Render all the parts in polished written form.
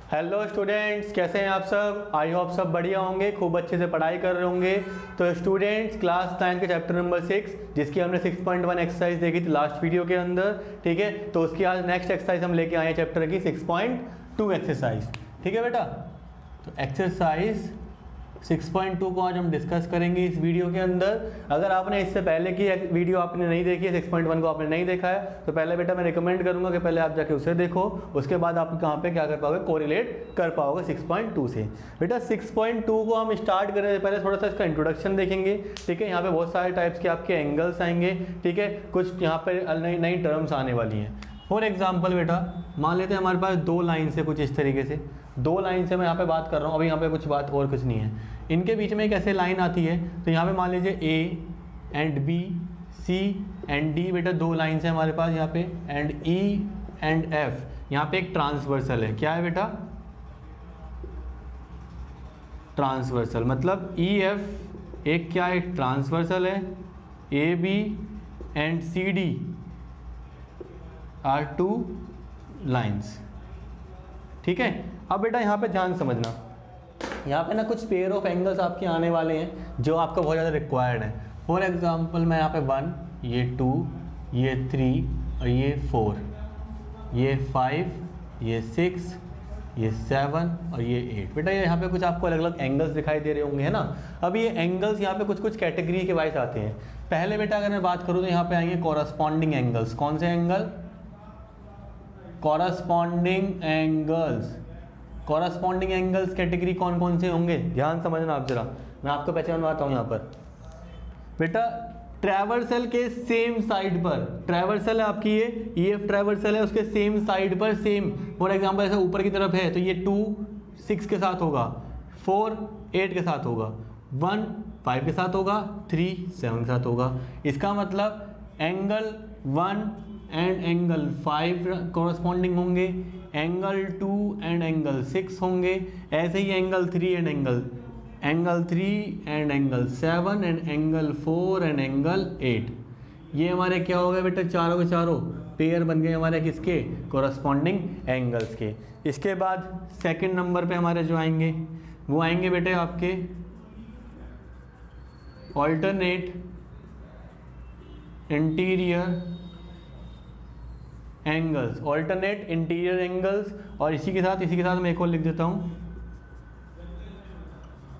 Hello students, कैसे हैं आप सब। आई होप सब बढ़िया होंगे, खूब अच्छे से पढ़ाई कर रहे होंगे। तो स्टूडेंट्स, क्लास 9 के चैप्टर नंबर 6 जिसकी हमने 6.1 एक्सरसाइज देखी थी लास्ट वीडियो के अंदर, ठीक है। तो उसकी आज नेक्स्ट एक्सरसाइज हम लेके आए हैं चैप्टर की 6.2 एक्सरसाइज, ठीक है बेटा। तो एक्सरसाइज 6.2 को आज हम डिस्कस करेंगे इस वीडियो के अंदर। अगर आपने इससे पहले की वीडियो आपने नहीं देखी है, 6.1 को आपने नहीं देखा है, तो पहले बेटा मैं रिकमेंड करूंगा कि पहले आप जाके उसे देखो, उसके बाद आप कहाँ पे क्या कर पाओगे, कोरिलेट कर पाओगे 6.2 से। बेटा 6.2 को हम स्टार्ट करें से पहले थोड़ा सा इसका इंट्रोडक्शन देखेंगे, ठीक है। यहाँ पे बहुत सारे टाइप्स के आपके एंगल्स आएंगे, ठीक है। कुछ यहाँ पे नई नई टर्म्स आने वाली हैं। फॉर एग्जाम्पल बेटा मान लेते हैं हमारे पास दो लाइन से कुछ इस तरीके से, दो लाइन से मैं यहाँ पे बात कर रहा हूँ, अभी यहाँ पे कुछ बात और कुछ नहीं है। इनके बीच में एक ऐसे लाइन आती है, तो यहाँ पे मान लीजिए A and B, C and D, बेटा दो लाइन है हमारे पास यहाँ पे, एंड ई एंड एफ, यहाँ पे एक ट्रांसवर्सल है। क्या है बेटा? ट्रांसवर्सल, मतलब ई एफ एक क्या है, ट्रांसवर्सल है। A B and C D are two lines, ठीक है। अब बेटा यहाँ पे ध्यान समझना, यहाँ पे ना कुछ पेयर ऑफ एंगल्स आपके आने वाले हैं जो आपका बहुत ज़्यादा रिक्वायर्ड है। फॉर एग्जांपल मैं यहाँ पे 1, ये 2, ये 3 और ये 4, ये 5, ये 6, ये 7 और ये 8। बेटा ये यहाँ पे कुछ आपको अलग अलग एंगल्स दिखाई दे रहे होंगे, है ना। अब ये एंगल्स यहाँ पे कुछ कुछ कैटेगरी के वाइज आते हैं। पहले बेटा अगर मैं बात करूँ तो यहाँ पे आएंगे कॉरस्पॉन्डिंग एंगल्स। कौन से angle? Corresponding angles. Corresponding angles category कौन कौन से होंगे, ध्यान समझना आप जरा, मैं आपको पहचानवाता हूँ यहाँ पर। बेटा ट्रैवर्सल के सेम साइड पर, ट्रैवर्सल है आपकी ये एफ ट्रैवर्सल है, उसके सेम साइड पर सेम, फॉर एग्जांपल ऐसा ऊपर की तरफ है तो ये 2 6 के साथ होगा, 4 8 के साथ होगा, 1 5 के साथ होगा, 3 7 के साथ होगा। इसका मतलब एंगल 1 एंड एंगल 5 कॉरस्पॉन्डिंग होंगे, एंगल 2 एंड एंगल 6 होंगे, ऐसे ही angle 3 and angle 3 and angle 7 and angle 4 and angle 8। ये हमारे क्या हो गए बेटा, चारों के चारों पेयर बन गए हमारे किसके, कॉरस्पॉन्डिंग एंगल्स के। इसके बाद सेकंड नंबर पे हमारे जो आएंगे वो आएंगे बेटे आपके alternate interior angles, alternate interior angles. और इसी के साथ मैं एक और लिख देता हूं,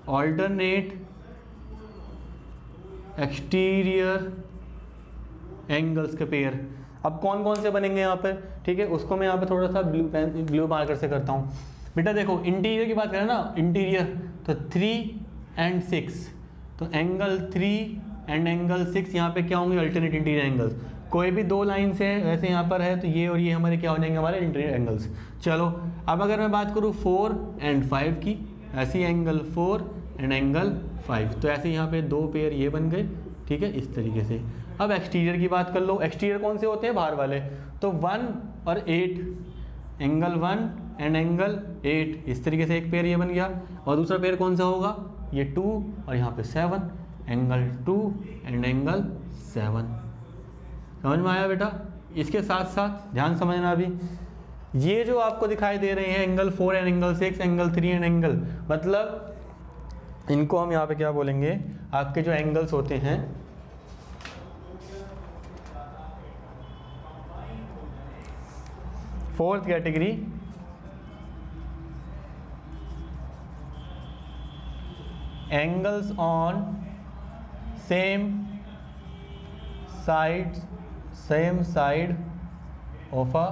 ऑल्टरनेट एक्सटीरियर एंगल्स के पेयर। अब कौन कौन से बनेंगे यहाँ पर, ठीक है, उसको मैं यहाँ पे थोड़ा सा ब्लू मार्कर से करता हूँ। बेटा देखो इंटीरियर की बात करें ना, इंटीरियर तो 3 एंड 6, तो एंगल 3 एंड एंगल 6 यहाँ पे क्या होंगे, अल्टरनेट इंटीरियर एंगल्स। कोई भी दो लाइन से वैसे यहाँ पर है तो ये और ये हमारे क्या हो जाएंगे, हमारे इंटीरियर एंगल्स। चलो अब अगर मैं बात करूँ 4 एंड 5 की, ऐसी एंगल 4 एंड एंगल 5, तो ऐसे यहाँ पे दो पेयर ये बन गए, ठीक है, इस तरीके से। अब एक्सटीरियर की बात कर लो, एक्सटीरियर कौन से होते हैं, बाहर वाले, तो 1 और 8, एंगल 1 एंड एंगल 8, इस तरीके से एक पेयर ये बन गया। और दूसरा पेयर कौन सा होगा, ये 2 और यहाँ पे 7, एंगल 2 एंड एंगल 7। समझ में आया बेटा? इसके साथ साथ ध्यान समझना, अभी ये जो आपको दिखाई दे रहे हैं angle 4 and angle 6, angle 3 and angle, मतलब इनको हम यहाँ पे क्या बोलेंगे, आपके जो एंगल्स होते हैं fourth category, angles on same side of a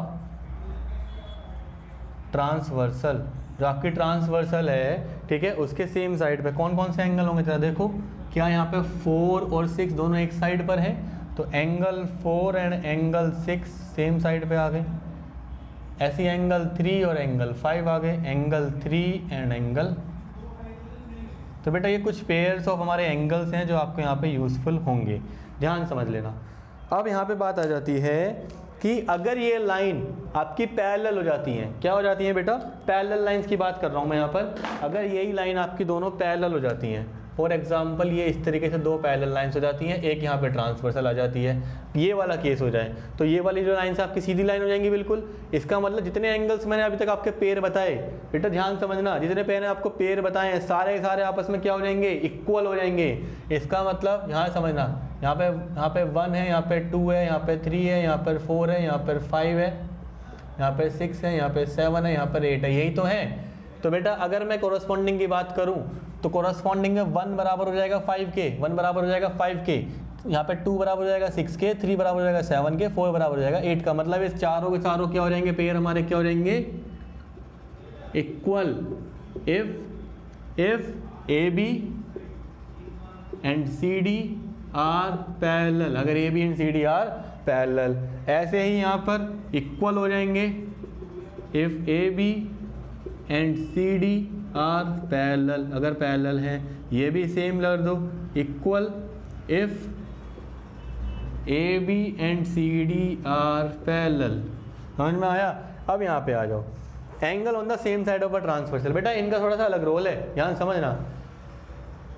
transversal. जो आपकी ट्रांसवर्सल है, ठीक है, उसके सेम साइड पे कौन कौन से एंगल होंगे जरा देखो। क्या यहाँ पे 4 और 6 दोनों एक साइड पर है, तो angle 4 and angle 6 same side पे आ गए। ऐसी एंगल 3 और एंगल 5 आ गए, एंगल 3 एंड एंगल। तो बेटा ये कुछ पेयर्स ऑफ हमारे एंगल्स हैं जो आपको यहाँ पे यूजफुल होंगे, ध्यान समझ लेना। अब यहाँ पे बात आ जाती है कि अगर ये लाइन आपकी पैरेलल हो जाती हैं, क्या हो जाती हैं बेटा, पैरेलल लाइंस की बात कर रहा हूँ मैं यहाँ पर। अगर यही लाइन आपकी दोनों पैरेलल हो जाती हैं, फॉर एग्जांपल ये इस तरीके से दो पैरेलल लाइंस हो जाती हैं, एक यहाँ पे ट्रांसवर्सल आ जाती है, ये वाला केस हो जाए तो ये वाली जो लाइंस आपकी सीधी लाइन हो जाएंगी बिल्कुल। इसका मतलब जितने एंगल्स मैंने अभी तक आपके पेयर बताए, बेटा ध्यान समझना, जितने मैंने आपको पेयर बताए हैं सारे सारे आपस में क्या हो जाएंगे, इक्वल हो जाएंगे। इसका मतलब यहाँ समझना, यहाँ पे 1 है, यहाँ पे 2 है, यहाँ पे 3 है, यहाँ पर 4 है, यहाँ पर 5 है, यहाँ पे 6 है, यहाँ पे 7 है, यहाँ पर 8 है, यही तो है। तो बेटा अगर मैं कोरस्पॉन्डिंग की बात करूं तो कोरस्पॉन्डिंग में 1 बराबर हो जाएगा 5 के, 1 बराबर हो जाएगा 5 के, यहाँ पे 2 बराबर हो जाएगा 6 के, 3 बराबर हो जाएगा 7 के, 4 बराबर हो जाएगा 8 का। मतलब इस चारों के चारों क्या हो जाएंगे, पेयर हमारे क्या हो जाएंगे, equal if AB and CD are parallel, अगर AB and CD are parallel. ऐसे ही यहाँ पर इक्वल हो जाएंगे if AB and CD are parallel, अगर पैरेलल है। ये भी सेम लग दो, equal if AB and CD are parallel. समझ में आया? अब यहाँ पे आ जाओ, angle on the same side of a transversal. बेटा इनका थोड़ा सा अलग रोल है, यहाँ समझना।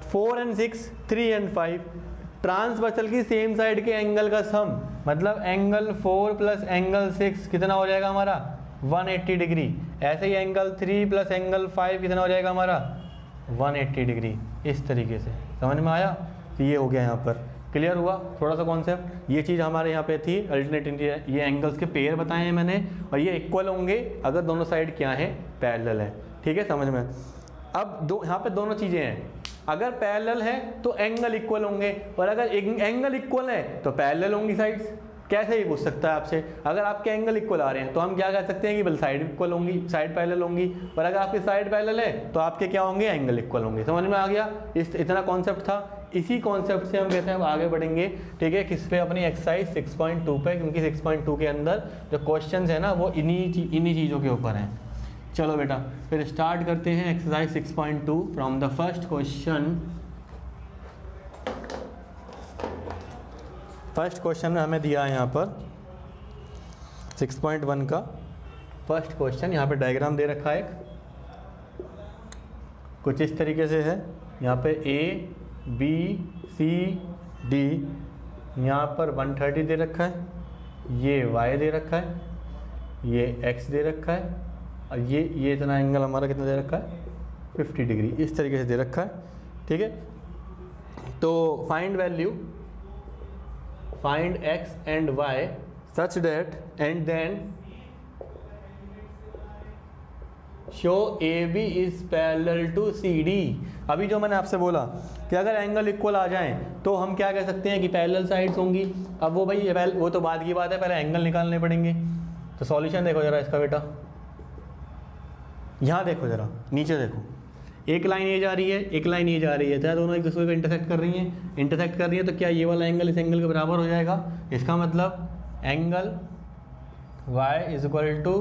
4 एंड 6, 3 एंड 5 ट्रांसवर्सल की सेम साइड के एंगल का सम, मतलब एंगल 4 प्लस एंगल 6 कितना हो जाएगा हमारा, 180 डिग्री। ऐसे ही एंगल 3 प्लस एंगल 5 कितना हो जाएगा हमारा, 180 डिग्री। इस तरीके से समझ में आया? तो ये हो गया यहाँ पर, क्लियर हुआ थोड़ा सा कॉन्सेप्ट। ये चीज़ हमारे यहाँ पे थी अल्टरनेट, ये एंगल्स के पेयर बताए हैं मैंने, और ये इक्वल होंगे अगर दोनों साइड क्या है, पैरेलल है। ठीक है, समझ में? अब यहाँ पे दोनों चीज़ें हैं, अगर पैरेलल है तो एंगल इक्वल होंगे, और अगर एंगल इक्वल है तो पैरेलल होंगी साइड्स। कैसे ही पूछ सकता है आपसे, अगर आपके एंगल इक्वल आ रहे हैं तो हम क्या कह सकते हैं कि बल साइड इक्वल होंगी, साइड पैरेलल होंगी, और अगर आपकी साइड पैरेलल है तो आपके क्या होंगे, एंगल इक्वल होंगे। समझ में आ गया? इतना कॉन्सेप्ट था। इसी कॉन्सेप्ट से हम कहते हैं अब आगे बढ़ेंगे, ठीक है, किस पे, अपनी एक्सरसाइज 6.2 पे, क्योंकि 6.2 के अंदर जो क्वेश्चंस है ना वो इन्हीं चीज़ों के ऊपर हैं। चलो बेटा फिर स्टार्ट करते हैं exercise 6.2 from the first question. First question में हमें दिया है यहाँ पर 6.1 का फर्स्ट क्वेश्चन। यहाँ पे डायग्राम दे रखा है, कुछ इस तरीके से है। यहाँ पे A B C D, यहाँ पर 130 दे रखा है, ये Y दे रखा है, ये X दे रखा है, और ये इतना एंगल हमारा कितना दे रखा है, 50 डिग्री। इस तरीके से दे रखा है। ठीक है, तो find value, find x and y such that and then show AB is parallel to CD। अभी जो मैंने आपसे बोला कि अगर एंगल इक्वल आ जाएं तो हम क्या कह सकते हैं कि पैरेलल साइड्स होंगी। अब वो भाई वो तो बाद की बात है, पहले एंगल निकालने पड़ेंगे। तो सॉल्यूशन देखो जरा इसका बेटा, यहाँ देखो जरा, नीचे देखो, एक लाइन ये जा रही है, एक लाइन ये जा रही है, चाहे दोनों एक दूसरे को इंटरसेक्ट कर रही हैं, तो क्या ये वाला एंगल इस एंगल के बराबर हो जाएगा। इसका मतलब angle y is equal to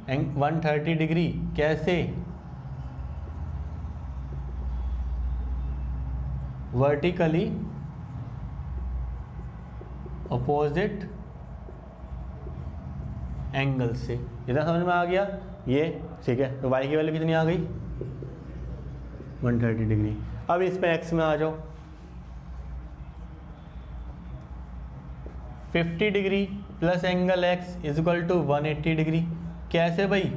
130 degree. कैसे? वर्टिकली अपोजिट एंगल से। इतना समझ में आ गया ये? ठीक है, तो y की वैल्यू कितनी आ गई, 130 डिग्री। अब इस पे x में आ जाओ, 50 degree plus angle x is equal to 180 degree. कैसे भाई?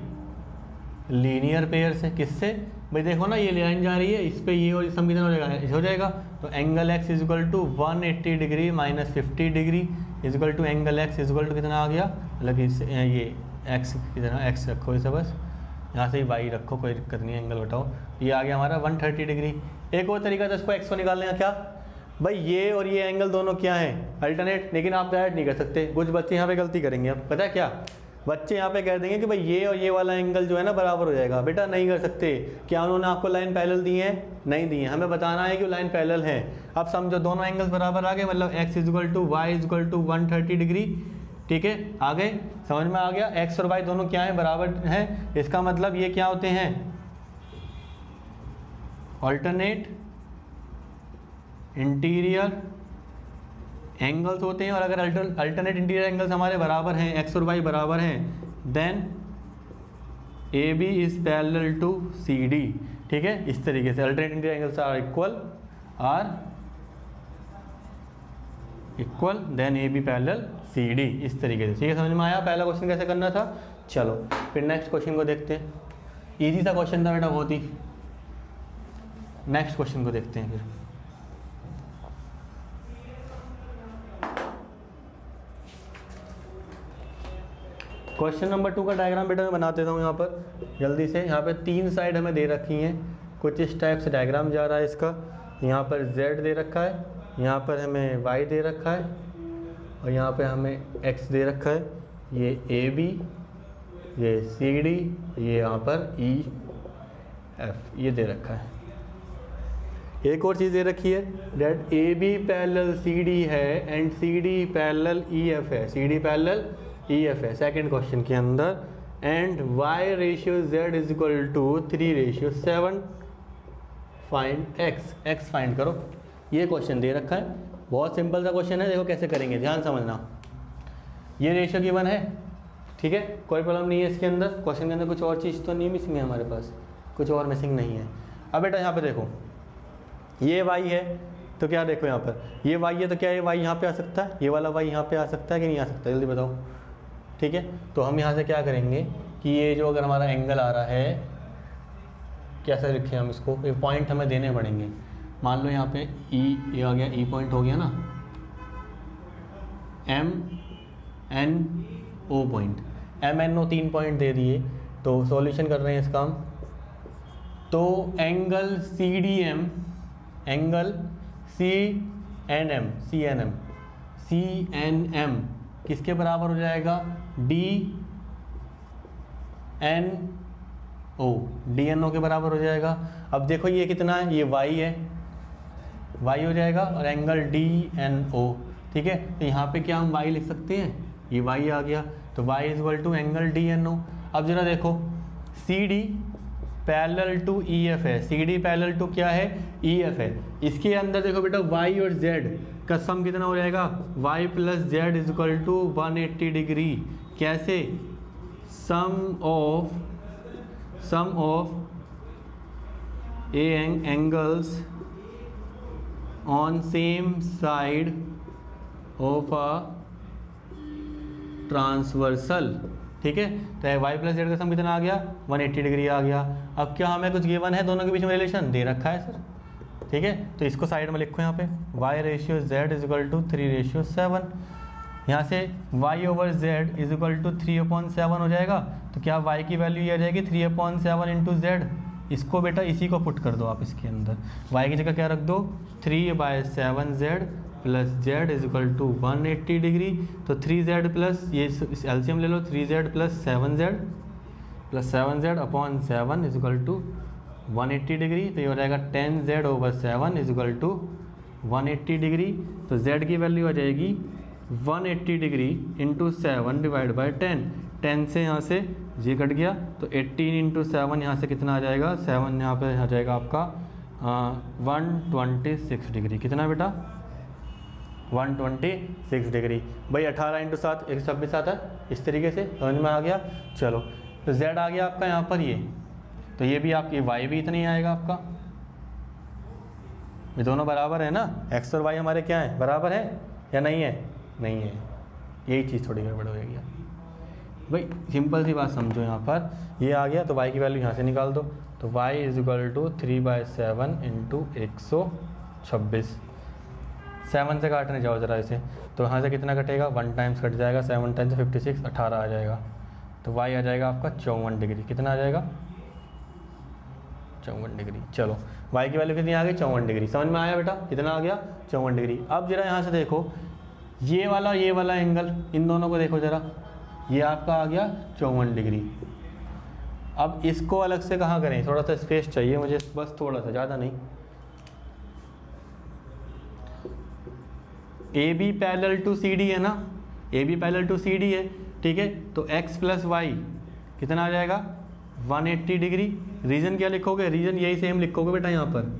लीनियर पेयर से। किससे भाई? देखो ना, ये लाइन जा रही है, इस पे ये और इस सम कितना हो जाएगा, हो जाएगा। तो angle x is equal to 180 degree minus 50 degree is equal to angle x is equal to कितना आ गया, मतलब ये x कितना, x रखो इसे, बस यहाँ से ही y रखो, कोई दिक्कत नहीं है, एंगल बताओ। ये आ गया हमारा 130 डिग्री। एक और तरीका था इसको x को निकालने का, क्या भाई, ये और ये एंगल दोनों क्या हैं, अल्टरनेट, लेकिन आप डायरेक्ट नहीं कर सकते। कुछ बच्चे यहाँ पे गलती करेंगे। अब पता है क्या, बच्चे यहाँ पे कह देंगे कि भाई ये और ये वाला एंगल जो है ना बराबर हो जाएगा। बेटा नहीं कर सकते। क्या उन्होंने आपको लाइन पैरेलल दी है? नहीं दी है। हमें बताना है कि लाइन पैरेलल है। अब समझो दोनों एंगल्स बराबर आ गए, मतलब x is equal to y is equal to 130 degree. ठीक है, आ गए, समझ में आ गया। x और y दोनों क्या है, बराबर हैं। इसका मतलब ये क्या होते हैं, ऑल्टरनेट इंटीरियर एंगल्स होते हैं। और अगर अल्टरनेट इंटीरियर एंगल्स हमारे बराबर हैं, x और y बराबर हैं, then AB is parallel to CD। ठीक है, इस तरीके से alternate interior angles are equal are equal then A B parallel C D, इस तरीके से। ठीक है, समझ में आया पहला क्वेश्चन कैसे करना था। चलो फिर नेक्स्ट क्वेश्चन को देखते हैं। इजी सा क्वेश्चन था बेटा बहुत ही। नेक्स्ट क्वेश्चन को देखते हैं फिर। क्वेश्चन नंबर 2 का डायग्राम बेटा मैं बना देता हूँ यहाँ पर जल्दी से। यहाँ पे 3 साइड हमें दे रखी हैं, कुछ इस टाइप से डायग्राम जा रहा है इसका। यहाँ पर z दे रखा है, यहाँ पर हमें y दे रखा है और यहाँ पे हमें x दे रखा है। ये AB, ये CD, ये यहाँ पर EF ये दे रखा है। एक और चीज़ दे रखी है डेट AB पैरेलल CD है एंड CD पैरेलल EF है, CD पैरेलल EF है सेकंड क्वेश्चन के अंदर। And y ratio z is equal to 3 ratio 7, find x find करो। ये क्वेश्चन दे रखा है, बहुत सिंपल सा क्वेश्चन है। देखो कैसे करेंगे, ध्यान समझना। ये रेशियो गिवन है, ठीक है, कोई प्रॉब्लम नहीं है इसके अंदर। क्वेश्चन के अंदर कुछ और चीज़ तो नहीं मिसिंग है हमारे पास, कुछ और मिसिंग नहीं है। अब बेटा यहाँ पे देखो, ये y है तो क्या देखो यहाँ पर ये y है तो क्या ये y यहाँ पे आ सकता है, ये वाला y यहाँ पे आ सकता है कि नहीं आ सकता, जल्दी बताओ। ठीक है, तो हम यहाँ से क्या करेंगे कि ये जो अगर हमारा एंगल आ रहा है, कैसे लिखें हम इसको, एक पॉइंट हमें देने पड़ेंगे। मान लो यहाँ पे ये आ गया, ई पॉइंट हो गया ना, MNO पॉइंट, MNO 3 पॉइंट दे दिए। तो सॉल्यूशन कर रहे हैं इसका हम। तो एंगल CDM, एंगल CNM किसके बराबर हो जाएगा, DNO के बराबर हो जाएगा। अब देखो ये कितना है, ये y है, y हो जाएगा और एंगल DNO। ठीक है, तो यहाँ पे क्या हम y लिख सकते हैं, ये y आ गया, तो y is equal to angle DNO। अब जरा देखो CD पैरेलल टू EF है, CD पैरेलल टू क्या है, EF है। इसके अंदर देखो बेटा y और z का सम कितना हो जाएगा, y plus z is equal to 180 degree. कैसे, sum of a angles on same side of a transversal. ठीक है, तो y प्लस जेड का सम कितना आ गया, 180 डिग्री आ गया। अब क्या हमें कुछ गिवन है, दोनों के बीच में रिलेशन दे रखा है सर। ठीक है, तो इसको साइड में लिखो यहाँ पे, y ratio z is equal to 3 ratio 7। यहाँ से y over z is equal to 3/7 हो जाएगा। तो क्या y की वैल्यू ये आ जाएगी 3/7 इंटू z। इसको बेटा इसी को पुट कर दो आप इसके अंदर, y की जगह क्या रख दो, 3/7z plus z is equal to 180 degree. तो 3z प्लस ये एलसीएम ले लो, 3z plus 7z upon 7 is equal to 180 degree. तो ये हो जाएगा 10z over 7 is equal to 180 degree. तो z की वैल्यू आ जाएगी 180 डिग्री इंटू 7 डिवाइड बाई 10। 10 से यहाँ से ये कट गया, तो 18 इंटू 7 यहाँ से कितना आ जाएगा, 7 यहाँ पे आ जाएगा आपका 126 डिग्री। कितना बेटा, 126 डिग्री। भाई 18 इंटू 7 126 आता है, इस तरीके से समझ में आ गया। चलो तो z आ गया आपका यहाँ पर ये, तो ये भी आपकी y भी इतना ही आएगा आपका। ये दोनों बराबर है ना, x और y हमारे क्या है, बराबर है या नहीं है, नहीं है। यही चीज़ थोड़ी गड़बड़ हो जाएगी भाई, सिंपल सी बात समझो। यहाँ पर ये आ गया तो y की वैल्यू यहाँ से निकाल दो। तो y is equal to 3/7 into 126। 7 से काटने जाओ जरा इसे, तो यहाँ से कितना कटेगा, 1 टाइम्स कट जाएगा, 7 टाइम्स 56, 18 आ जाएगा। तो y आ जाएगा आपका 54 डिग्री। कितना आ जाएगा, 54 डिग्री। चलो y की वैल्यू कितनी आ गई, 54 डिग्री। समझ में आया बेटा, कितना आ गया, 54 डिग्री। अब जरा यहाँ से देखो ये वाला एंगल, इन दोनों को देखो जरा, ये आपका आ गया 54 डिग्री। अब इसको अलग से कहाँ करें, थोड़ा सा स्पेस चाहिए मुझे, बस थोड़ा सा, ज़्यादा नहीं। A B parallel to C D है ना, A B parallel to C D है, ठीक है। तो x प्लस वाई कितना आ जाएगा, 180 डिग्री। रीजन क्या लिखोगे, रीजन यही सेम लिखोगे बेटा, यहाँ पर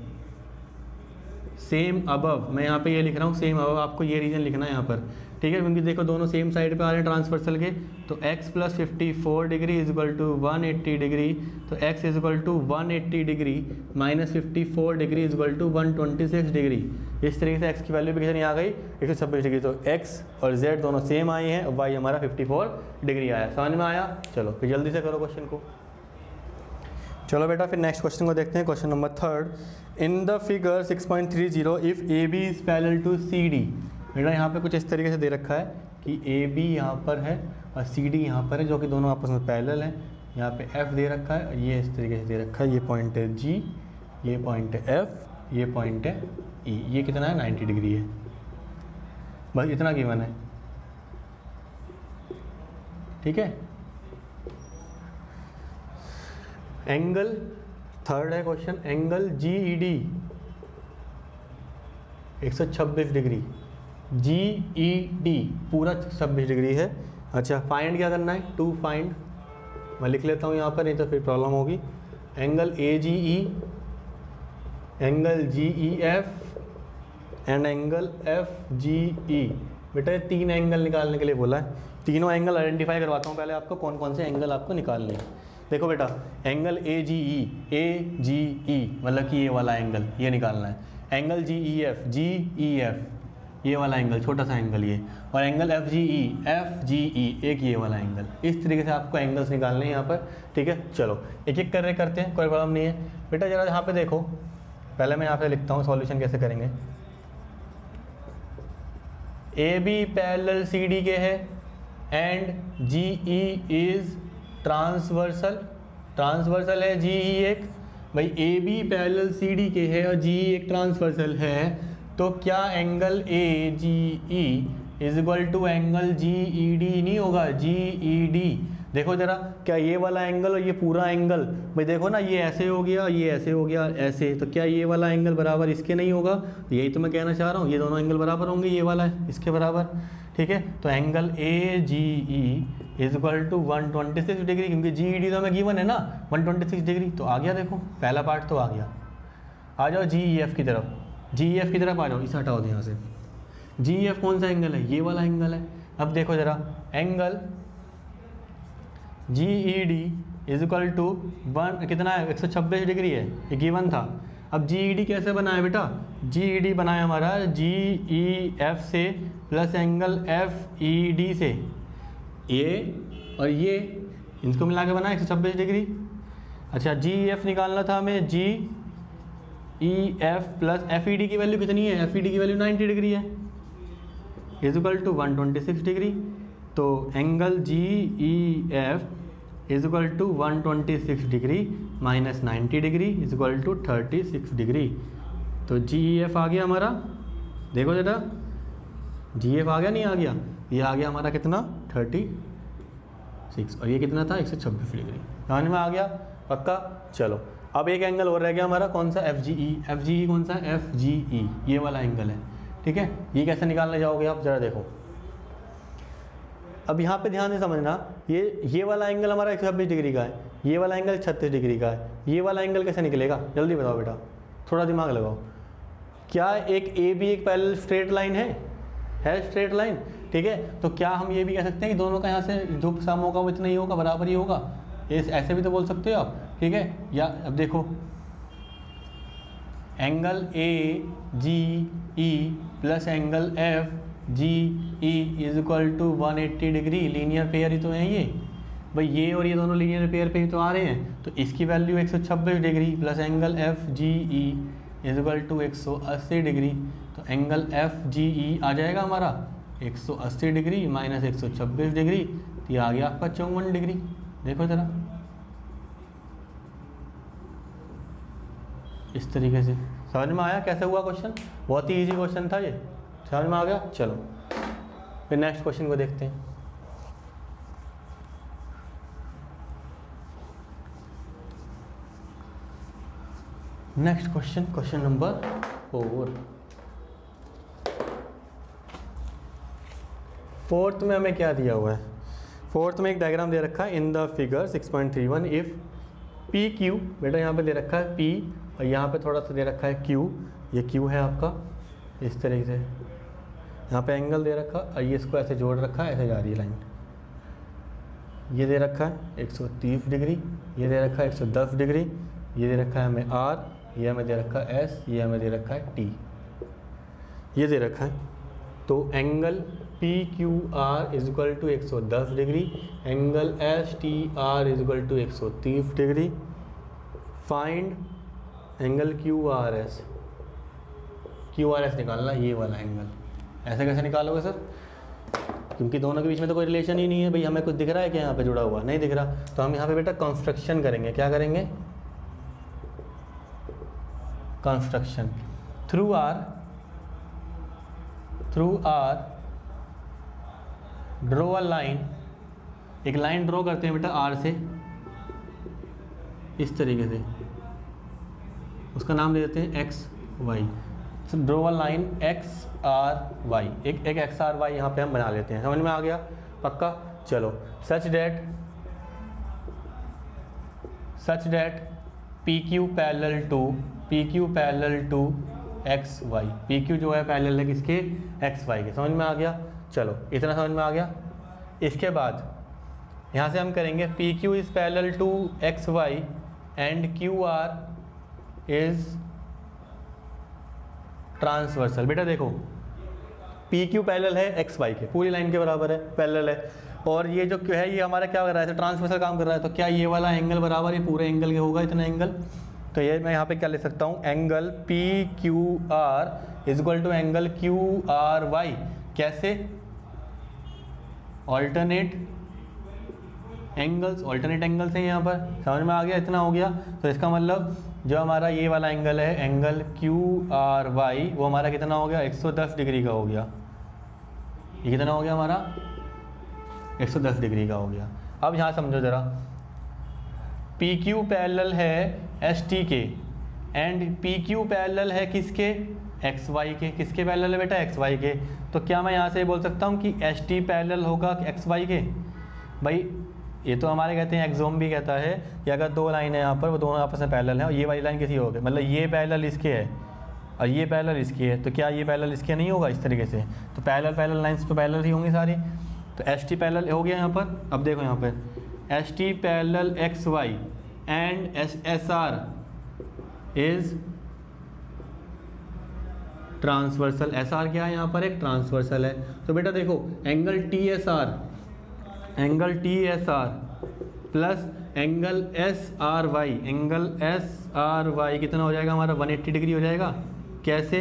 सेम अबव, मैं यहाँ पे ये लिख रहा हूँ सेम अबव, आपको ये रीजन लिखना है यहाँ पर, ठीक है, क्योंकि देखो दोनों सेम साइड पे आ रहे हैं ट्रांसवर्सल के, तो x plus 54 degree is equal to 180 degree, तो x is equal to 180 degree minus 54 degree is equal to 126 degree. इस तरीके से x की वैल्यू भी कितनी आ गई 126 डिग्री, तो x और z दोनों सेम आए हैं और y हमारा 54 डिग्री आया। समझ में आया? चलो फिर जल्दी से करो क्वेश्चन को। चलो बेटा फिर नेक्स्ट क्वेश्चन को देखते हैं। Question number 3, in the figure 6.30 if A B is parallel to C D. बेटा यहाँ पे कुछ इस तरीके से दे रखा है कि ए बी यहाँ पर है और सी डी यहाँ पर है, जो कि दोनों आपस में पैरेलल हैं। यहाँ पे एफ दे रखा है और ये इस तरीके से दे रखा है, ये पॉइंट है जी, ये पॉइंट है एफ, ये पॉइंट है ई। ये कितना है 90 डिग्री है, बस इतना गिवन है। ठीक है, एंगल थर्ड है question, angle G E D 126 degree, G E D पूरा 26 डिग्री है। अच्छा फाइंड क्या करना है? टू फाइंड, मैं लिख लेता हूँ यहाँ पर, नहीं तो फिर प्रॉब्लम होगी। Angle A G E, angle G E F and angle F G E. बेटा ये 3 एंगल निकालने के लिए बोला है, तीनों एंगल आइडेंटिफाई करवाता हूँ पहले आपको, कौन कौन से एंगल आपको निकालने हैं। देखो बेटा एंगल ए जी ई मतलब कि ये वाला एंगल ये निकालना है। एंगल जी ई एफ ये वाला एंगल छोटा सा एंगल ये, और एंगल एफ जी ई एक ये वाला एंगल। इस तरीके से आपको एंगल्स निकालने हैं यहाँ पर। ठीक है, चलो एक एक करते हैं, कोई प्रॉब्लम नहीं है। बेटा जरा यहाँ पे देखो, पहले मैं यहाँ पे लिखता हूँ सॉल्यूशन कैसे करेंगे। A B parallel C D के है and G E is transversal है, जी ई एक। भाई A B parallel C D के है और जी ई एक ट्रांसवर्सल है, तो क्या angle A G E is equal to angle G E D नहीं होगा? जी ई डी देखो जरा, क्या ये वाला एंगल और ये पूरा एंगल, भाई देखो ना, ये ऐसे हो गया, ये ऐसे हो गया, ऐसे, तो क्या ये वाला एंगल बराबर इसके नहीं होगा? तो यही तो मैं कहना चाह रहा हूँ, ये दोनों एंगल बराबर होंगे, ये वाला है इसके बराबर। ठीक है, तो angle A G E is equal to 126 degree, क्योंकि जी ई डी तो हमें गिवन है ना 126 डिग्री। तो आ गया, देखो पहला पार्ट तो आ गया। आ जाओ जी ई एफ की तरफ, जी ई एफ की तरफ आ जाओ, इसे हटाओ यहाँ से। जी ई एफ कौन सा एंगल है? ये वाला एंगल है। अब देखो जरा, angle G E D is equal to 1 कितना है 126 डिग्री है, ये गिवन था। अब जी ई डी कैसे बना है बेटा? जी ई डी बना है हमारा जी ई एफ से plus angle F E D से, ये और ये इनको मिला के बना 126 डिग्री। अच्छा जी ई एफ निकालना था हमें, G E F plus F E D की वैल्यू कितनी है? एफ ई डी की वैल्यू 90 डिग्री है, इज इक्वल टू 126 डिग्री। तो angle G E F is equal to 126 degree minus 90 degree is equal to 36 degree. तो G E F आ गया हमारा, देखो बेटा जी एफ आ गया नहीं आ गया? ये आ गया हमारा कितना 36, और ये कितना था 126 डिग्री। समझ में आ गया? पक्का? चलो अब एक एंगल और रह गया हमारा, कौन सा? F G E. F G ई कौन सा? एफ जी ई, ये वाला एंगल है। ठीक है, ये कैसे निकालने जाओगे आप जरा देखो। अब यहाँ पे ध्यान से समझना, ये वाला एंगल हमारा 126 डिग्री का है, ये वाला एंगल 36 डिग्री का है, ये वाला एंगल कैसे निकलेगा? जल्दी बताओ बेटा, थोड़ा दिमाग लगाओ। क्या एक ए बी एक पैरेलल स्ट्रेट लाइन है स्ट्रेट लाइन? ठीक है, तो क्या हम ये भी कह सकते हैं कि दोनों का यहाँ से जो सम होगा वो इतना ही होगा, बराबर ही होगा? ऐसे भी तो बोल सकते हो आप। ठीक है, या अब देखो angle A G E plus angle F G E is equal to 180 degree. Linear pair ही तो है ये भाई, ये और ये दोनों लीनियर पेयर पे ही तो आ रहे हैं। तो इसकी value 126 degree plus angle F G E is equal to 180 degree. तो एंगल एफ जी ई आ जाएगा हमारा 180 डिग्री माइनस 126 डिग्री, तो ये आ गया आपका 54 डिग्री। देखो जरा इस तरीके से समझ में आया कैसे हुआ क्वेश्चन? बहुत ही इजी क्वेश्चन था ये, समझ में आ गया? चलो फिर नेक्स्ट क्वेश्चन को देखते हैं। Next question, question number 4। Fourth में हमें क्या दिया हुआ है? फोर्थ में एक डायग्राम दे रखा है इन the figure 6.31 if P Q. बेटा यहाँ पे दे रखा है पी और यहाँ पे थोड़ा सा दे रखा है क्यू। ये क्यू है आपका इस तरीके से, यहाँ पे एंगल दे रखा और ये इसको ऐसे जोड़ रखा है, ऐसे जा रही है लाइन। ये दे रखा है 130 डिग्री, ये दे रखा है 110 डिग्री, ये दे रखा है हमें आर, ये हमें दे रखा है एस, ये हमें दे रखा है टी, ये दे रखा है। तो angle P Q R is equal to 110 degree, angle S T R is equal to 130 degree. Find angle Q R S निकालना, ये वाला एंगल। ऐसे कैसे निकालोगे सर? क्योंकि दोनों के बीच में तो कोई रिलेशन ही नहीं है भाई, हमें कुछ दिख रहा है क्या यहाँ पे जुड़ा हुआ? नहीं दिख रहा। तो हम यहाँ पे बेटा कंस्ट्रक्शन करेंगे। क्या करेंगे? Construction. Through R draw a line, एक लाइन ड्रॉ करते हैं बेटा आर से, इस तरीके से, उसका नाम दे देते हैं X Y. Draw a line X R Y, एक एक्स आर वाई यहाँ पे हम बना लेते हैं। समझ में आ गया? पक्का? चलो। Such that P Q parallel to X Y. P Q जो है पैरेलल है किसके? एक्स वाई के। समझ में आ गया? चलो, इतना समझ में आ गया। इसके बाद यहाँ से हम करेंगे P Q is parallel to X Y and Q R is transversal. बेटा देखो, पी क्यू पैरेलल है एक्स वाई के, पूरी लाइन के बराबर है, पैरेलल है, और ये जो है ये हमारा क्या कर रहा है? ट्रांसवर्सल काम कर रहा है। तो क्या ये वाला एंगल बराबर ये पूरे एंगल के होगा, इतना एंगल? तो ये मैं यहाँ पे क्या ले सकता हूँ? Angle P Q R is equal to angle Q R Y. कैसे? ऑल्टरनेट एंगल्स हैं यहाँ पर। समझ में आ गया? इतना हो गया। तो इसका मतलब जो हमारा ये वाला एंगल है, एंगल क्यू आर वाई, वो हमारा कितना हो गया? 110 डिग्री का हो गया। ये कितना हो गया हमारा? 110 डिग्री का हो गया। अब यहाँ समझो ज़रा, पी क्यू पैरेलल है एस टी के एंड पी क्यू पैरेलल है किसके? एक्स वाई के। किसके पैरेलल है बेटा? एक्स वाई के। तो क्या मैं यहाँ से बोल सकता हूँ कि एस टी पैरेलल होगा एक्स वाई के? भाई ये तो हमारे कहते हैं एक्सोम भी कहता है कि अगर दो लाइन है यहाँ पर, वो दोनों आपस में पैरेलल है और ये वाली लाइन किसी हो गई, मतलब ये पैरेलल इसके है और ये पैरेलल इसकी है, तो क्या ये पैरेलल इसके नहीं होगा इस तरीके से? तो पैरेलल लाइंस तो पैरेलल ही होंगी सारी। तो एस टी पैरेलल हो गया यहाँ पर। अब देखो यहाँ पर S T parallel X Y and S R is transversal. S R क्या है यहाँ पर? एक ट्रांसवर्सल है। तो बेटा देखो, angle T S R plus angle S R Y कितना हो जाएगा हमारा? 180 डिग्री हो जाएगा। कैसे?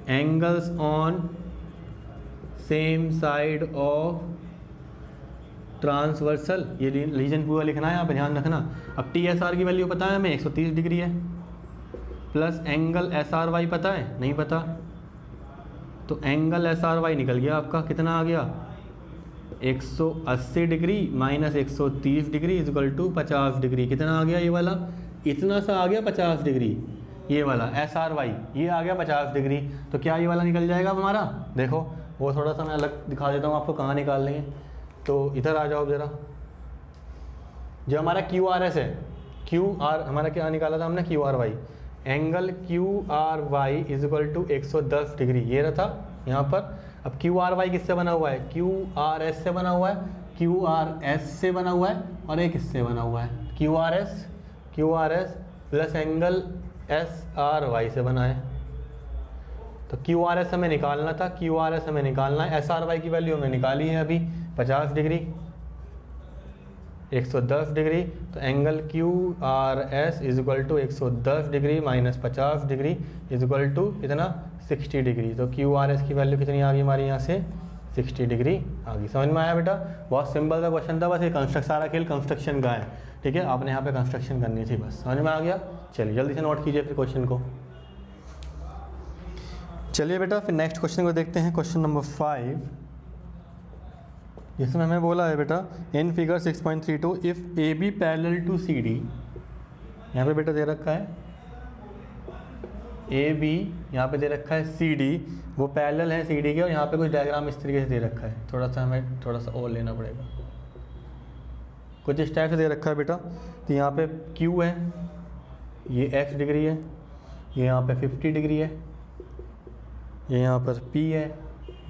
Angles on same side of transversal. ये रीजन पूरा लिखना है यहाँ पे, ध्यान रखना। अब टी एस आर की वैल्यू पता है हमें, 130 डिग्री है, plus angle S R Y पता है? नहीं पता। तो एंगल एस आर वाई निकल गया आपका, कितना आ गया? 180 degree minus 130 degree is equal to 50 degree. कितना आ गया ये वाला? इतना सा आ गया 50 डिग्री। ये वाला एस आर वाई ये आ गया 50 डिग्री। तो क्या ये वाला निकल जाएगा हमारा? देखो, वो थोड़ा सा मैं अलग दिखा देता हूँ आपको कहाँ निकाल लेंगे। तो इधर आ जाओ ज़रा। जो हमारा क्यू आर एस है, क्यू आर हमारा क्या निकाला था हमने? Q R Y. Angle Q R Y is equal to 110 degree, ये रहा था यहाँ पर। अब क्यू आर वाई किससे बना हुआ है? क्यू आर एस से बना हुआ है, क्यू आर एस से बना हुआ है, और एक किससे बना हुआ है? Q R S plus angle S R Y से बना है। तो क्यू आर एस हमें निकालना था, क्यू आर एस हमें निकालना है। एस आर वाई की वैल्यू हमें निकाली है अभी, 50 डिग्री 110 डिग्री। तो angle Q R S is equal to 110 degree minus 50 degree is equal to इतना 60 डिग्री। तो क्यू आर एस की वैल्यू कितनी आ गई हमारी यहाँ से? 60 डिग्री आ गई। समझ में आया बेटा? बहुत सिंपल सा क्वेश्चन था, बस ये कंस्ट्रक्ट सारा खेल कंस्ट्रक्शन का है। ठीक है, आपने यहाँ पे कंस्ट्रक्शन करनी थी बस। समझ में आ गया? चलिए जल्दी से नोट कीजिए फिर क्वेश्चन को। चलिए बेटा फिर नेक्स्ट क्वेश्चन को देखते हैं, क्वेश्चन नंबर 5, जिसमें हमें बोला है बेटा in figure 6.32 if A B parallel to C D. यहाँ पे बेटा दे रखा है ए बी, यहाँ पे दे रखा है सी डी, वो पैरेलल है सी डी के, और यहाँ पे कुछ डायग्राम इस तरीके से दे रखा है। थोड़ा सा हमें थोड़ा सा और लेना पड़ेगा, कुछ इस टाइप से दे रखा है बेटा। तो यहाँ पे Q है, ये x डिग्री है, ये यहाँ पे 50 डिग्री है, ये यहाँ पर P है,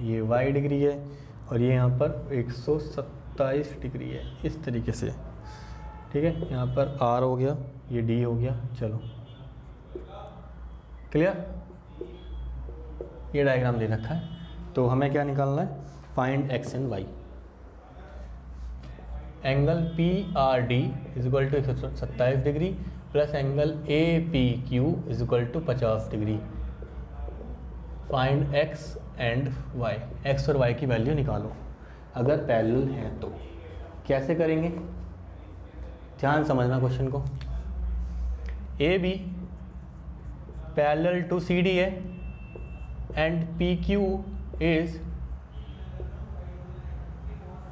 ये y डिग्री है, और ये यहाँ पर 127 डिग्री है, इस तरीके से। ठीक है, यहाँ पर R हो गया, ये D हो गया। चलो क्लियर, ये डायग्राम दे रखा है। तो हमें क्या निकालना है, find x and y। Angle PRD is equal to 127 degree plus angle APQ is equal to 50 degree. Find x and y, x और y की वैल्यू निकालो अगर पैरेलल है तो। कैसे करेंगे, ध्यान समझना क्वेश्चन को। AB पैरेलल टू CD है एंड PQ इज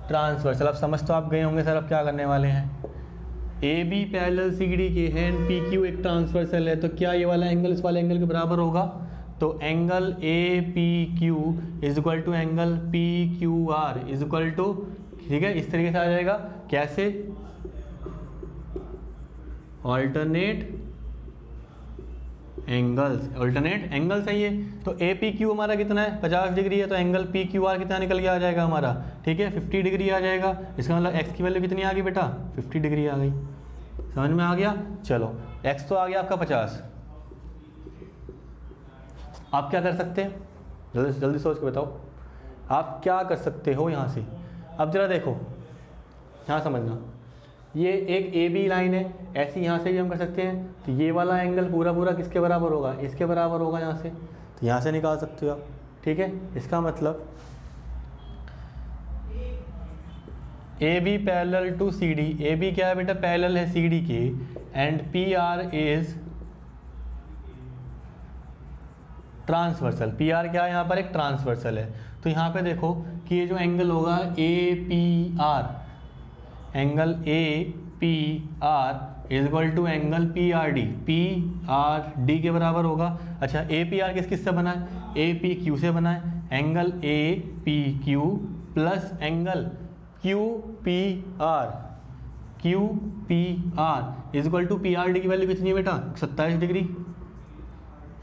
ट्रांसवर्सल। अब समझ तो आप गए होंगे सर अब क्या करने वाले हैं। AB पैरेलल CD के हैं एंड PQ एक ट्रांसवर्सल है, तो क्या ये वाला एंगल इस वाले एंगल के बराबर होगा? तो angle APQ is equal to angle PQR is equal to, ठीक है, इस तरीके से आ जाएगा। कैसे? ऑल्टरनेट एंगल्स, ऑल्टरनेट एंगल्स है ये। तो APQ हमारा कितना है, 50 डिग्री है, तो एंगल PQR कितना निकल के आ जाएगा हमारा, ठीक है, 50 डिग्री आ जाएगा। इसका मतलब x की वैल्यू कितनी आ गई बेटा, 50 डिग्री आ गई। समझ में आ गया? चलो x तो आ गया आपका 50। आप क्या कर सकते हैं, जल्दी जल्दी सोच के बताओ, आप क्या कर सकते हो यहाँ से। अब जरा देखो, यहाँ समझना, ये एक AB लाइन है, ऐसी यहाँ से भी हम कर सकते हैं। तो ये वाला एंगल पूरा पूरा किसके बराबर होगा, इसके बराबर होगा यहाँ से, तो यहाँ से निकाल सकते हो आप। ठीक है, इसका मतलब AB parallel to CD, AB क्या है बेटा, पैरेलल है CD के, and PR is transversal. PR क्या है यहाँ पर, एक ट्रांसवर्सल है। तो यहाँ पे देखो कि ये जो एंगल होगा APR, angle APR is equal to angle PRD, PRD के बराबर होगा। अच्छा, APR किस से बना है, APQ से बना है। Angle APQ plus angle QPR, QPR is equal to PRD की वैल्यू कितनी है बेटा, 27 डिग्री,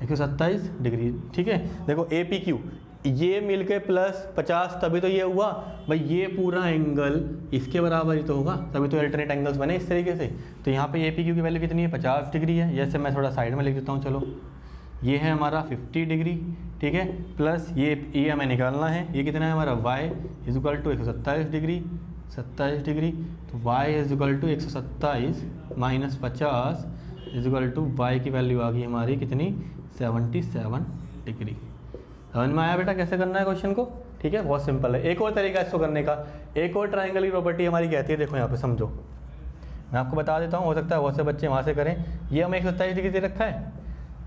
127 डिग्री। ठीक है, देखो APQ ये मिलके प्लस 50, तभी तो ये हुआ भाई, ये पूरा एंगल इसके बराबर ही तो होगा, तभी तो अल्टरनेट एंगल्स बने इस तरीके से। तो यहाँ पे APQ की वैल्यू कितनी है, 50 डिग्री है। जैसे मैं थोड़ा साइड में लिख देता हूँ, चलो ये है हमारा 50 डिग्री, ठीक है, प्लस ये हमें निकालना है, ये कितना है हमारा y is equal to 127 degree, 27 degree. तो y is equal to 127 minus 50 is equal to y की वैल्यू आ गई हमारी कितनी, 77 डिग्री। समझ में आया बेटा कैसे करना है क्वेश्चन को? ठीक है, बहुत सिंपल है। एक और तरीका इसको करने का, एक और ट्रायंगल की प्रॉपर्टी हमारी कहती है, देखो यहाँ पे समझो, मैं आपको बता देता हूँ, हो सकता है बहुत से बच्चे वहाँ से करें। ये हमें 127 डिग्री दे रखा है,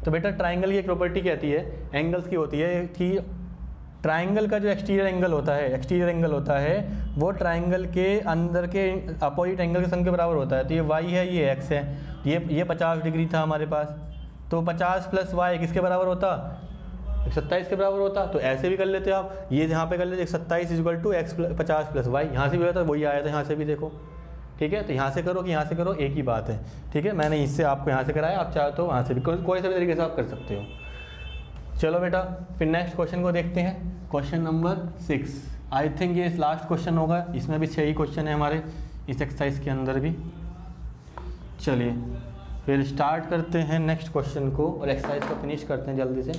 तो बेटा ट्रायंगल की एक प्रॉपर्टी कहती है, एंगल्स की होती है कि ट्रायंगल का जो एक्सटीरियर एंगल होता है वो ट्रायंगल के अंदर के अपोजिट एंगल के सम के बराबर होता है। तो ये y है, ये x है, ये 50 डिग्री था हमारे पास, तो 50 प्लस y किसके बराबर होता, 127 के बराबर होता। तो ऐसे भी कर लेते हो आप, ये यहाँ पे कर लेते 127 is equal to x 50 plus y, यहाँ से भी होता है, वही आया था यहाँ से भी, देखो। ठीक है, तो यहाँ से करो कि यहाँ से करो, एक ही बात है। ठीक है, मैंने इससे आपको यहाँ से कराया, आप चाहो तो वहाँ से भी, कोई से भी तरीके से आप कर सकते हो। चलो बेटा, फिर नेक्स्ट क्वेश्चन को देखते हैं, क्वेश्चन नंबर 6। आई थिंक ये लास्ट क्वेश्चन होगा, इसमें भी 6 ही क्वेश्चन है हमारे इस एक्सरसाइज के अंदर भी। चलिए फिर स्टार्ट करते हैं नेक्स्ट क्वेश्चन को और एक्सरसाइज को फिनिश करते हैं जल्दी से।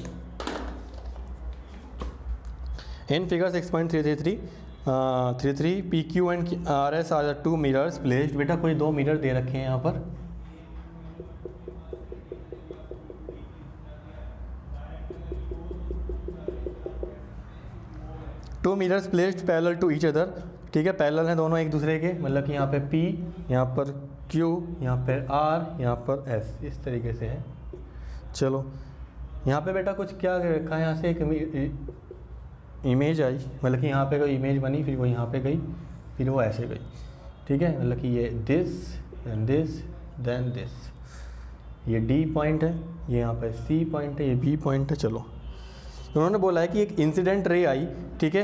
In figure 6.333 PQ and RS are the 2 mirrors placed. बेटा कोई 2 मिरर दे रखे हैं यहाँ पर, two mirrors placed parallel to each other. ठीक है, पैरेलल हैं दोनों एक दूसरे के, मतलब कि यहाँ पे P, यहाँ पर Q, यहाँ पर R, यहाँ पर S, इस तरीके से है। चलो यहाँ पे बेटा कुछ क्या रखा है, यहाँ से एक इमेज आई, मतलब कि यहाँ पे कोई इमेज बनी, फिर वो यहाँ पे गई, फिर वो ऐसे गई। ठीक है, मतलब कि ये this then this then this, ये D पॉइंट है, ये यहाँ पे C पॉइंट है, ये B पॉइंट है। चलो उन्होंने बोला है कि एक इंसिडेंट रे आई, ठीक है,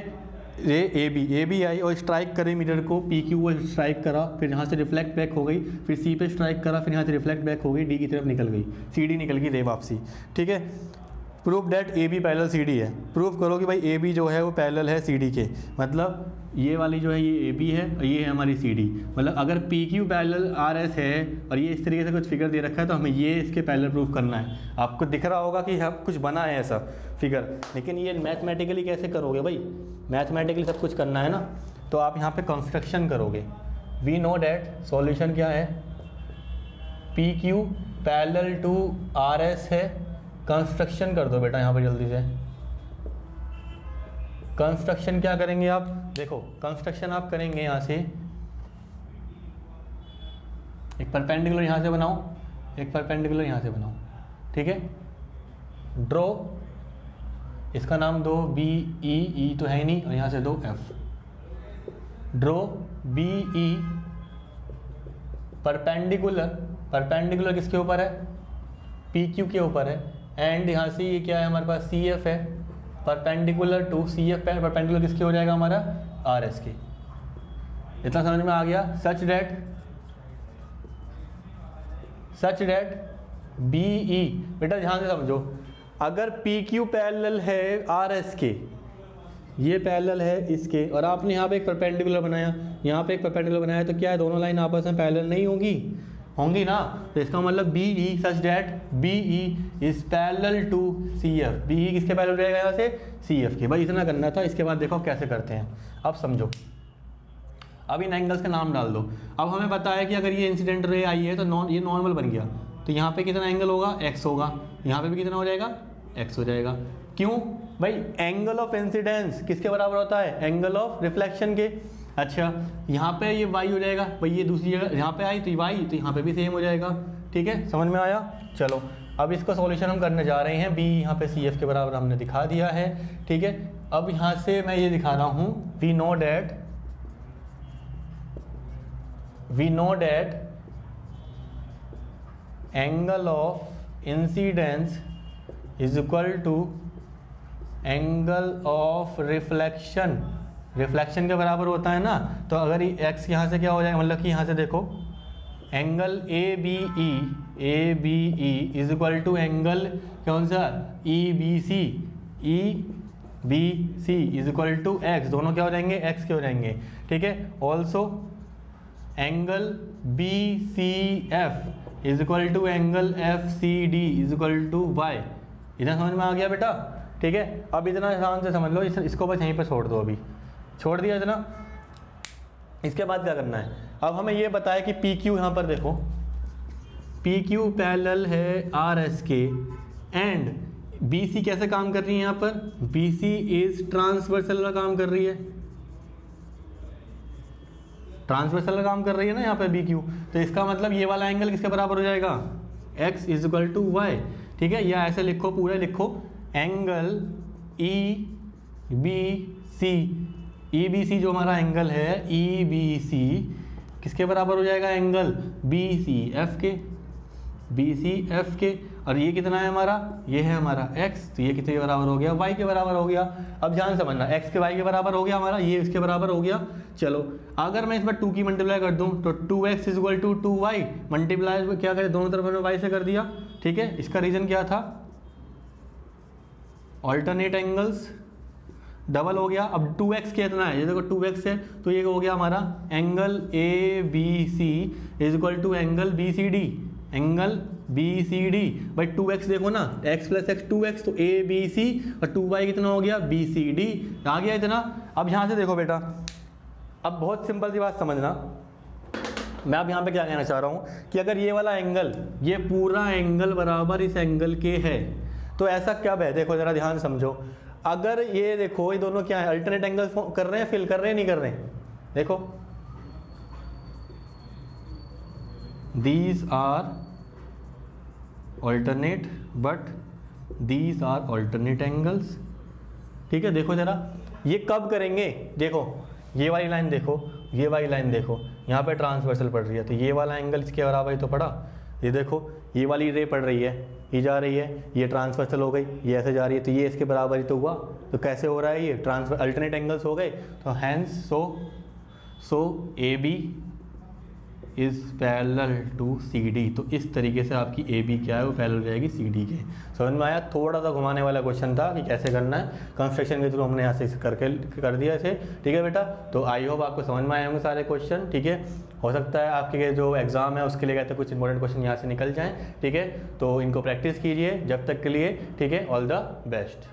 रे ए बी आई और स्ट्राइक करे मिरर को, PQ को स्ट्राइक करा, फिर यहाँ से रिफ्लेक्ट बैक हो गई, फिर C पे स्ट्राइक करा, फिर यहाँ से रिफ्लेक्ट बैक हो गई, D की तरफ निकल गई, CD निकल गई रे वापसी। ठीक है, proof that A B parallel C D है, प्रूफ करो कि भाई ए बी जो है वो पैरेलल है सी डी के, मतलब ये वाली जो है ये ए बी है और ये है हमारी सी डी, मतलब अगर P Q parallel are S है और ये इस तरीके से कुछ फिगर दे रखा है तो हमें ये इसके पैरेलल प्रूफ करना है। आपको दिख रहा होगा कि हाँ कुछ बना है ऐसा फिगर, लेकिन ये मैथमेटिकली कैसे करोगे भाई, मैथमेटिकली सब कुछ करना है ना, तो आप यहाँ पे कंस्ट्रक्शन करोगे। वी नो डैट सॉल्यूशन क्या है, P Q parallel to R S है, कंस्ट्रक्शन कर दो बेटा यहाँ पर जल्दी से। कंस्ट्रक्शन क्या करेंगे आप, देखो कंस्ट्रक्शन आप करेंगे यहाँ से, एक परपेंडिकुलर यहाँ से बनाओ, एक परपेंडिकुलर यहाँ से बनाओ, ठीक है। ड्रॉ, इसका नाम दो बी ई, ई तो है ही नहीं, और यहाँ से दो F. Draw B E perpendicular, perpendicular किसके ऊपर है, पी क्यू के ऊपर है, एंड यहाँ से ये क्या है हमारे पास सी एफ है, परपेंडिकुलर टू सी एफ है, परपेंडिकुलर किसके हो जाएगा हमारा आर एस के। इतना समझ में आ गया। सच डेट बी ई, बेटा ध्यान से समझो, अगर पी क्यू पैरेलल है आर एस के, ये पैरेलल है इसके, और आपने यहाँ पे एक परपेंडिकुलर बनाया, यहाँ पे एक परपेंडिकुलर बनाया, तो क्या है दोनों लाइन आपस में पैरेलल नहीं होंगी, होंगी ना। तो इसका मतलब B E, such that B E is parallel to C F, B E किसके पैरेलल रहेगा यहाँ से, सी एफ के। भाई इतना करना था, इसके बाद देखो कैसे करते हैं, अब समझो। अब इन एंगल्स का नाम डाल दो। अब हमें पता है कि अगर ये इंसिडेंट रे आई है तो ये नॉर्मल बन गया, तो यहाँ पे कितना एंगल होगा, एक्स होगा, यहाँ पे भी कितना हो जाएगा, एक्स हो जाएगा। क्यों भाई, एंगल ऑफ इंसिडेंस किसके बराबर होता है, एंगल ऑफ रिफ्लेक्शन के। अच्छा यहाँ पे ये y हो जाएगा, भाई ये दूसरी जगह यहाँ पे आई तो y, तो यहाँ पे भी सेम हो जाएगा, ठीक है, समझ में आया। चलो अब इसका सॉल्यूशन हम करने जा रहे हैं। b यहाँ पे सी एफ के बराबर हमने दिखा दिया है, ठीक है। अब यहाँ से मैं ये दिखा रहा हूँ, we know that angle of incidence is equal to angle of reflection, reflection के बराबर होता है ना। तो अगर ये x यहाँ से क्या हो जाएगा, मतलब कि यहाँ से देखो angle A B E is equal to angle कौन सा, E B C is equal to x, दोनों क्या हो जाएंगे, x के हो जाएंगे, ठीक है। Also angle B C F is equal to angle F C D is equal to y. इतना समझ में आ गया बेटा, ठीक है। अब इतना आसान से समझ लो, इसको बस यहीं पर छोड़ दो, अभी छोड़ दिया इतना। इसके बाद क्या करना है, अब हमें ये बताया कि पी क्यू, यहाँ पर देखो पी क्यू पैरेलल है आर एस के, एंड बी सी कैसे काम कर रही है, यहाँ पर बी सी इज ट्रांसवर्सल काम कर रही है, ट्रांसवर्सल काम कर रही है ना यहाँ पे बी क्यू। तो इसका मतलब ये वाला एंगल किसके बराबर हो जाएगा, x is equal to y, ठीक है। या ऐसे लिखो, पूरा लिखो, angle E B C, E B C जो हमारा एंगल है ई बी सी किसके बराबर हो जाएगा, एंगल बी सी एफ के, बी सी एफ के। और ये कितना है हमारा, ये है हमारा x, तो ये कितने के बराबर हो गया, y के बराबर हो गया। अब ध्यान समझना, x के y के बराबर हो गया हमारा, ये इसके बराबर हो गया। चलो अगर मैं इसमें 2 की मल्टीप्लाई कर दूं तो 2x is equal to 2y, multiply क्या करें, दोनों तरफ हमने y से कर दिया, ठीक है। इसका रीजन क्या था, ऑल्टरनेट एंगल्स, डबल हो गया। अब 2x कितना है, ये देखो 2x है, तो ये हो गया हमारा angle A B C is equal to angle B C D, angle B C D. भाई 2x देखो ना, x प्लस एक्स 2x, तो ए बी सी, और 2y कितना हो गया, बी सी डी, आ गया इतना। अब यहाँ से देखो बेटा, अब बहुत सिंपल सी बात समझना, मैं अब यहाँ पे क्या कहना चाह रहा हूँ कि अगर ये वाला एंगल, ये पूरा एंगल बराबर इस एंगल के है, तो ऐसा कब है, देखो जरा ध्यान समझो। अगर ये देखो, ये दोनों क्या है, अल्टरनेट एंगल कर रहे हैं, फिल कर रहे हैं, नहीं कर रहे हैं, देखो these are alternate but these are alternate angles, ठीक है। देखो जरा ये कब करेंगे, देखो ये वाली लाइन देखो, ये वाली लाइन देखो, यहाँ पे ट्रांसवर्सल पड़ रही है, तो ये वाला एंगल इसके बराबर ही तो पड़ा। ये देखो ये वाली रे पड़ रही है, ये जा रही है, ये ट्रांसवर्सल हो गई, ये ऐसे जा रही है, तो ये इसके बराबर ही तो हुआ। तो कैसे हो रहा है, ये ट्रांसफर अल्टरनेट एंगल्स हो गए। तो hence so A B is parallel to C D. तो इस तरीके से आपकी ए बी क्या है, वो पैरेलल रहेगी सी डी के। समझ में आया? थोड़ा सा घुमाने वाला क्वेश्चन था कि कैसे करना है, कंस्ट्रक्शन के थ्रू हमने यहाँ से करके कर दिया इसे। ठीक है बेटा, तो आई होप आपको समझ में आए होंगे सारे क्वेश्चन। ठीक है, हो सकता है आपके जो एग्जाम है उसके लिए कहते हैं कुछ इंपॉर्टेंट क्वेश्चन यहाँ से निकल जाएँ। ठीक है, तो इनको प्रैक्टिस कीजिए जब तक के लिए। ठीक है, ऑल द बेस्ट।